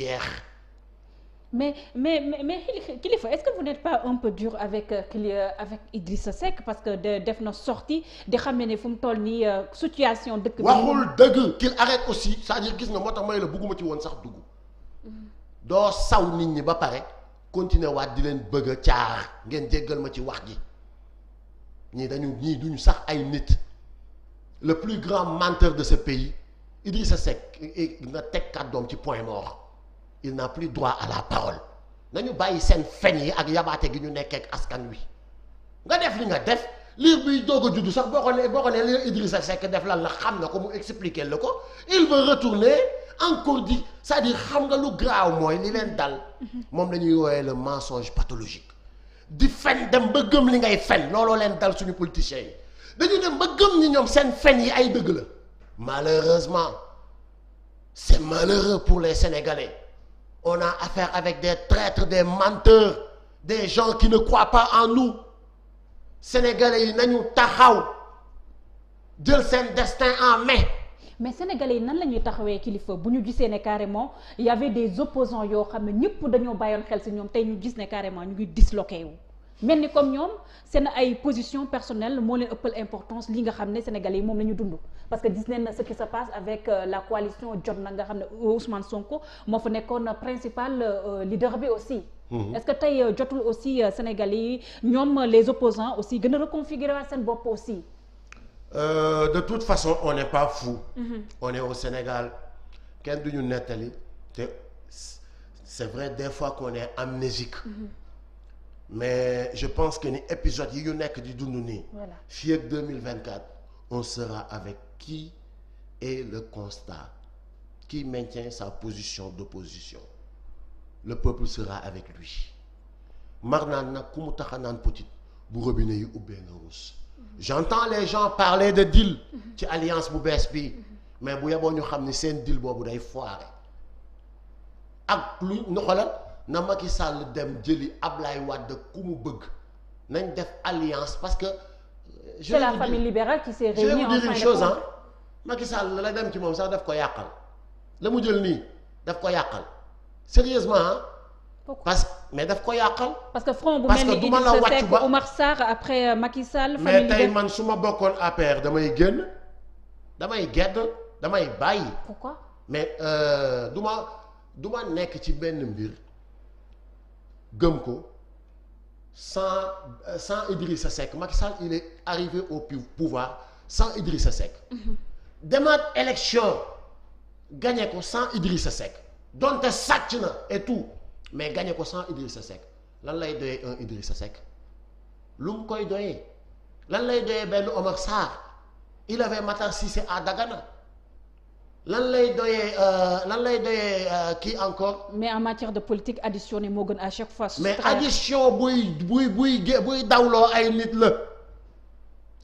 yeex. mais Kilifeu, est-ce que vous n'êtes pas un peu dur avec avec Idrissa Seck parce que def na sorti di xam ne fu mu toll nii situation dëkk bi. waxul dëgg qu'il arrête aussi c'est-à-dire gis nga moo tax may la bugguma ci woon sax dugg. doo saw nit ñi ba pare continuer waat di leen bëgg a caar ngeen jéggal ma ci wax ji ñii duñu sax ay nit. Le plus grand menteur de ce pays Idrissa Seck nga teg kàddoom ci point mort il n'a plus droit à la parole nañu bàyyi seen fen yi ak yabaate gi ñu nekkee ak askan wi nga def li nga def liir biy doog a juddu sax boo ko nee li Idrissa Seck def lan la xam na ko mu expliquer la ko il veut retourner encore di c'est-à-dire xam nga lu graaw mooy li leen dal moom la ñuy woowee le mensonge pathologique di fen dem ba gëm li ngay fen looloo leen dal suñu politiciens yi dañu dem ba gëm ni ñoom seen fen yi ay dëgg la malheureusement c'est malheureux pour les Sénégalais on a affaire avec des traîtres des menteurs des gens qui ne croient pas en nous Sénégalais yi nañu taxaw jël seen destin en main. mais Sénégalais yi nan la ñuy taxawee Kilifeu bu ñu gisee ne carrément y avait des opposants yoo xam ne ñëpp dañoo bàyyoon xel ci ñoom tey ñu gis ne carrément ñu ngi disloqué wu. mel ni comme ñoom seen ay position personnelle moo leen ëppal importance li nga xam ne Sénégalais yi moom la ñu dund parce que gis nañ ce qui se passe avec la coalition jot na nga xam ne Ousmane Sonko moo fa nekkoon principal leader bi aussi. Est-ce que tey jotul aussi Sénégalais yi ñoom les opposants aussi gën a reconfigurer waat seen bopp aussi. De toute façon on n'est pas fou. On est au Sénégal kenn duñu nettali te c'est vrai des fois qu'on est amnésique. Mais je pense que ni épisode yi ñu nekk di dund nii. voilà fii ak 2024 on sera avec qui est le constat qui maintient sa position d'opposition le peuple sera avec lui mar naan nag ku mu tax a naan petit bu robinet yi ubbee nga ruus. J'entends les gens parler de deal ci alliance bu bees bi mais bu yeboo ñu xam ni seen deal boobu day foire ak lu ñu xoolal na Macky Sall dem jëli Ablaye Wade ku mu bëgg nañ def alliance parce que. c'est la famille libérale qui s'est réunie en fin de compte. Je vais vous dire une chose ah Macky Sall la dem ci moom sax daf ko yàqal la mu jël nii daf ko yàqal sérieusement ah. parce que mais daf ko yàqal. parce que front bu mel ni Idrissa Seck Oumar Sarr après Macky Sall. mais tey man su ma bokkoon APR damay génn damay gedd damay bàyyi. pourquoi mais du ma nekk ci benn mbir gëm ko sans Idrissa Seck Macky Sall il est arrivé au pouvoir sans Idrissa Seck. demaat élection gagné ko sans Idrissa Seck donte sàcc na et tout. mais gagné ko sans Idrissa Seck lan lay doyee un Idrissa Seck lu mu koy doyee lan lay doyee benn Omar Sarr il avait Matar Cissé à Dagana lan lay doyee kii encore. mais en matière de politique additionné moo gën à chaque fois. mais addition buy dawloo ay nit la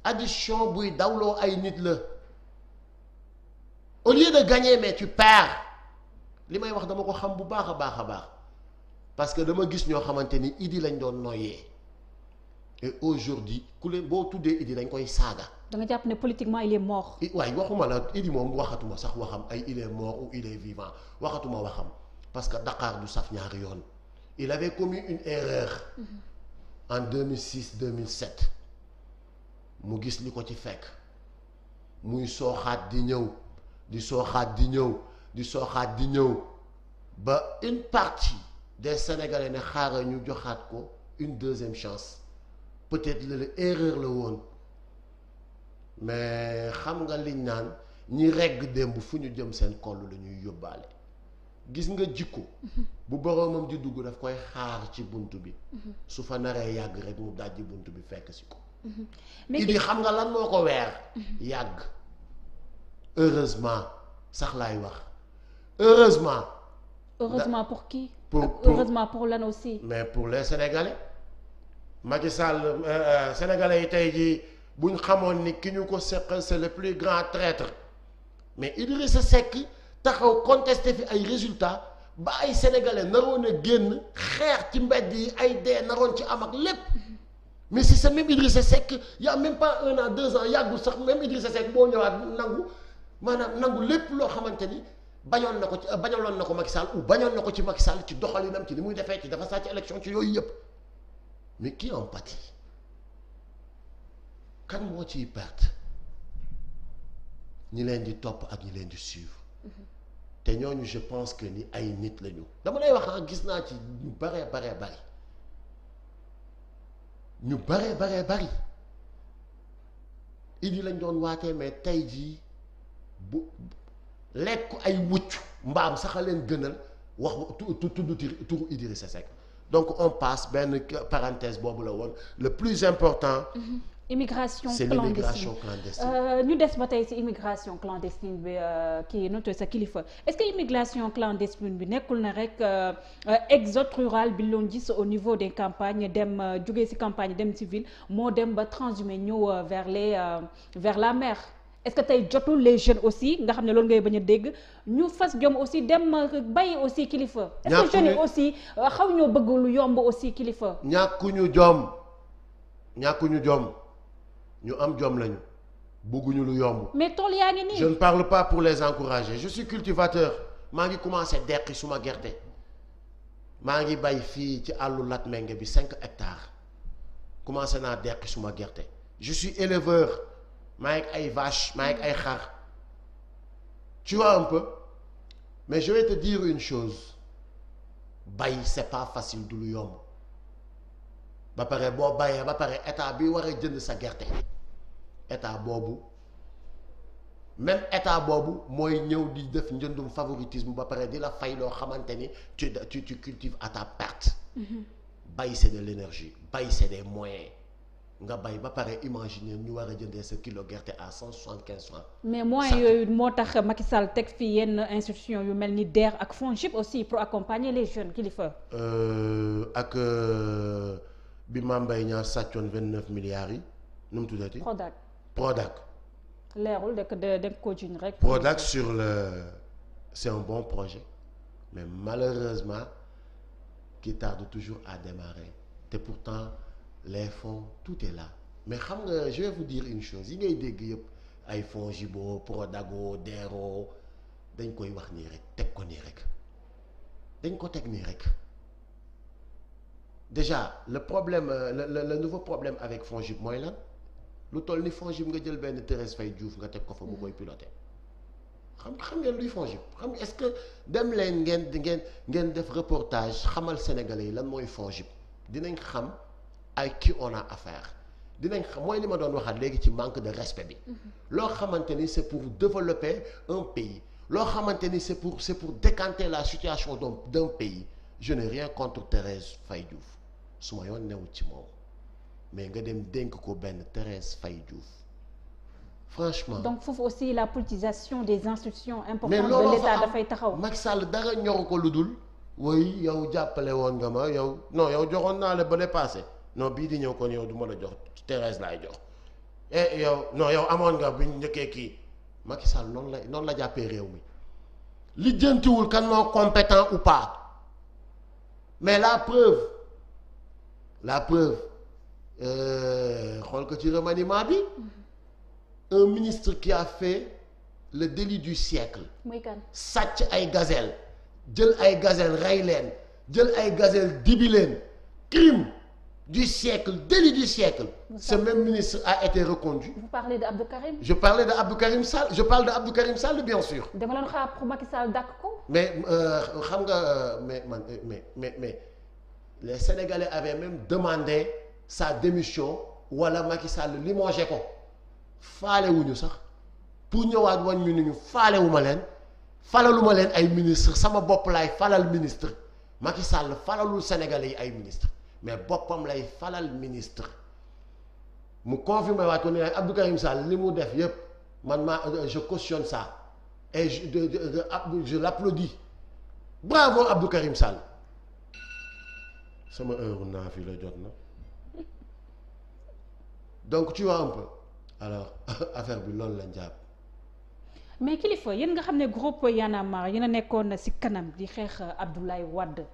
addition buy dawloo ay nit la au lieu de gagner mais tu perds li may wax dama ko xam bu baax a baax a baax. parce que dama gis ñoo xamante ni Idi lañ doon noyyee et aujourd'hui ku leen boo tuddee Idi dañ koy saaga. da nga jàpp ne politiquement il est mort. waaye waxuma la Idi moom waxatuma sax waxam ay il est mort ou il est vivant waxatuma waxam parce que Dakar du saf ñaari yoon il avait commis une erreur. En 2006-2007 mu gis li ko ci fekk muy sooxaat di ñëw di sooxaat di ñëw di sooxaat di ñëw ba une partie. des Sénégalais ne xaaral ñu joxaat ko une deuxième chance peut-être la erreur la woon mais xam nga liñ naan ñi regg démb fu ñu jëm seen koll la ñuy yóbbaale gis nga jikko bu boroomam di dugg daf koy xaar ci bunt bi su fa naree yàgg rek mu dajji bunt bi fekk si ko Idi xam nga lan moo ko weer yàgg heureusement sax laay wax heureusement pour qui heureusement pour lan aussi. mais pour les Sénégalais Macky Sall Sénégalais yi tey jii bu ñu xamoon ni ki ñu ko seqal c'est le plus grand traître mais Idrissa Seck taxaw contesté fi ay résultats ba ay Sénégalais naroon a génn xeex ci mbedd yi ay dee naroon ci am ak lépp mais c'est ce même Idrissa Seck y a même pas 1 an 2 ans yàggul sax même Idrissa Seck boo ñëwaat nangu maanaam nangu lépp loo xamante ni bañoon na ko ci bañaloon na ko Macky Sall ou bañoon na ko ci Macky Sall ci doxalinam ci ni muy defee ci dafa sàcc élection ci yooyu yëpp mais qui en pâtit kan moo ciy perte ñi leen di topp ak ñi leen di suivre te ñooñu je pense que ni ay nit lañu dama lay wax gis naa ci ñu baree bari Idi lañ doon waatee mais tey jii bu lekk ay wucc mbaam sax a leen gënal wax tudd turu Idrissa Seck donc on passe benn parenthèse boobu la woon le plus important. immigration c'est clandestine l'immigration clandestine. ñu des ba tey ci immigration clandestine bi kii noté sa kilifa est-ce que immigration clandestine bi nekkul na rek exode rural bi loon gis au niveau des campagnes dem jógee ci campagne dem ci ville moo dem ba transhumé ñëw vers la mer est-ce que tey jotul les jeunes aussi nga xam ne loolu ngay bañ a dégg ñu fas jom aussi dem bàyyi aussi kilifa. est-ce que jeunes yi aussi xaw ñoo bëgg lu yomb aussi kilifa. ñàkkuñu jom. ñu am jom lañu bëgguñu lu yomb. mais tool yaa ngi nii. je ne parle pas pour les encourager je suis cultivateur maa ngi commencé deqi suma gerte maa ngi bay fii ci àllu Latmingué bi 5 hectares commencé naa deqi suma gerte je suis éleveur maa ngi ay vache maa ngi ay xar tu vois un peu mais je vais te dire une chose bay c'est pas facile du lu yomb ba pare boo bayee ba pare état bi war a jënd sa gerte état boobu mooy ñëw di def njëndum favoritisme ba pare di la fay loo xamante ni tu cultives à ta perte. bay c'est de l'énergie bay c'est des moyens nga bay ba pare imaginer ñu war a jëndee sa kilo gerte à 175 francs. mais moyens yooyu moo tax Macky Sall teg fi yenn institution yu mel ni DER ak FONGIP aussi pour accompagner les jeunes kilifa. ak bi Mame Mbaye Niang sàccoon 29 milliards yi nu mu tuddati. Prodac. leerul de ko jiñ rek. Prodac sur c'est un bon projet mais malheureusement qui tarde toujours à démarrer te pourtant les fonds tout est là mais xam nga je vais vous dire une chose yi ngay dégg yëpp ay FONGIBO Prodago DERO dañ koy wax nii rek teg ko nii rek dañ ko teg nii rek déjà le problème le nouveau problème avec FONGIP mooy lan. lu toll ni FONGIP nga jël benn Thérèse Faye Diouf nga teg ko fa mu koy piloté xam ngeen luy FONGIP xam est-ce que dem leen ngeen def reportage xamal sénégalais yi lan mooy FONGIP dinañ xam ay qui on a affaire dinañ xam mooy li ma doon waxaat léegi ci manque de respect bi. loo xamante ni c'est pour développer un pays loo xamante ni c'est pour décanter la situation d'un pays je n'ai rien contre Thérèse Faye Diouf su ma yoon newul ci moom. mais nga dem dénk ko benn Thérèse Faye Diouf franchement. donc foofu aussi la politisation des institutions importantes de l'État dafay taxaw. Macky Sall dara ñoru ko lu dul. woy yow jàppale woon nga ma yow non yow joxoon naa la ba le passé non bii di ñëw kon yow du ma la jox Thérèse laay jox yow non yow amoon nga bu ñu njëkkee kii Macky Sall noonu la jàppee réew mi lijjantiwul kan moo compétent ou pas mais la preuve xool ko ci remaniement bi un ministre qui a fait le délit du siècle sàcc ay gazelle jël ay gazelle rey leen jël ay gazelle dibi leen crime du siècle délit du siècle ce même ministre a été reconduit. Vous parlez de Abdou Karim. Je parle de Abdou Karim Sall bien sûr. dama doon xaar pour Macky Sall dàq ko. mais xam nga mais les Sénégalais avaient même demandé sa démission wala Macky Sall limogé ko faalewuñu sax pour ñëwaat wañ ñu ni ñu faalewuma leen falaluma leen ay ministre sama bopp laay falal ministre Macky Sall falalul Sénégalais yi ay ministre mais boppam lay falal ministre mu confirmé waat ko ne Abdou Karim Sall li mu def yépp man je cautionne ça et je l'applaudis bravo Abdou Karim Sall sama heure naa fi la jot na donc tu vois un peu alors affaire bi loolu lañ jàpp. mais kilifa yéen nga xam ne groupe Y'en a marre yéen a nekkoon ci kanam di xeex Abdoulaye Wade.